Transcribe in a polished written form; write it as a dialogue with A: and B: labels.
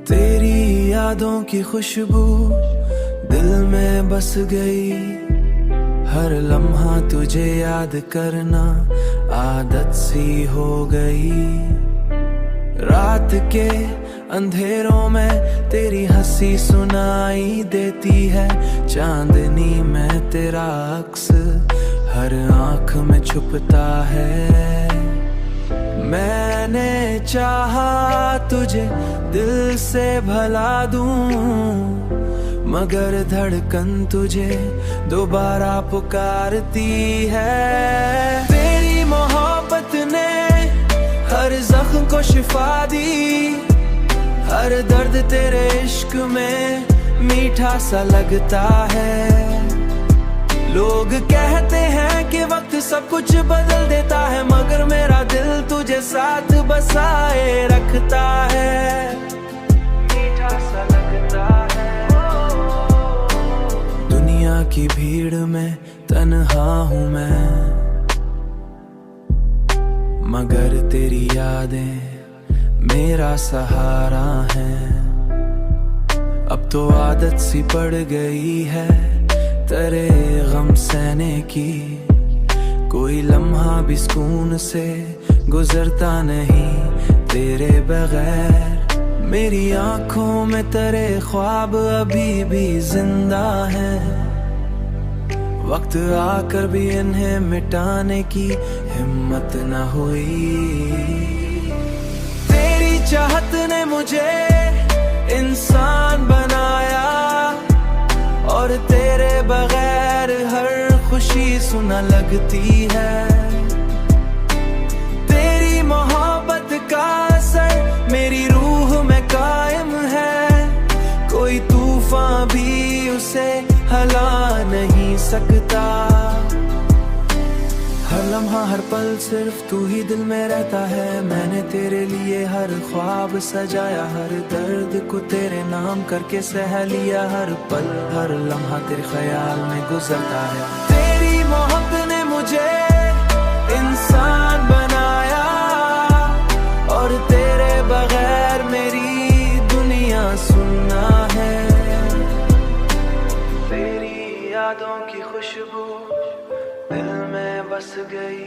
A: तेरी यादों की खुशबू दिल में बस गई, हर लम्हा तुझे याद करना आदत सी हो गई। रात के अंधेरों में तेरी हंसी सुनाई देती है, चांदनी में तेरा अक्स हर आंख में छुपता है। मैंने चाहा तुझे दिल से भला दूं, मगर धड़कन तुझे दोबारा पुकारती है। तेरी मोहब्बत ने हर जख्म को शिफा दी, हर दर्द तेरे इश्क में मीठा सा लगता है। लोग कहते हैं कि वक्त सब कुछ बदल देता है, मगर मेरा दिल तुझे साथ बसाए रखता है, मीठा सा लगता है। दुनिया की भीड़ में तन्हा हूँ मैं, मगर तेरी यादें मेरा सहारा है। अब तो आदत सी पड़ गई है तेरे गम सहने की, कोई लम्हा भी सुकून से गुजरता नहीं तेरे बगैर। मेरी आंखों में तेरे ख्वाब अभी भी जिंदा हैं, वक्त आकर भी इन्हें मिटाने की हिम्मत न हुई। तेरी चाहत ने मुझे इंसान बनाया, और तेरे बगैर हर खुशी सुना लगती है। तेरी मोहब्बत का असर मेरी रूह में कायम है, कोई तूफान भी उसे हिला नहीं सकता। हर लम्हा हर पल सिर्फ तू ही दिल में रहता है। मैंने तेरे लिए हर ख्वाब सजाया, हर दर्द को तेरे नाम करके सह लिया। हर पल हर लम्हा तेरे ख्याल में गुजरता है। तेरी मोहब्बत ने मुझे इंसान बनाया, और तेरे बगैर मेरी दुनिया सुन्ना है। तेरी यादों की खुशबू दिल में बस गई,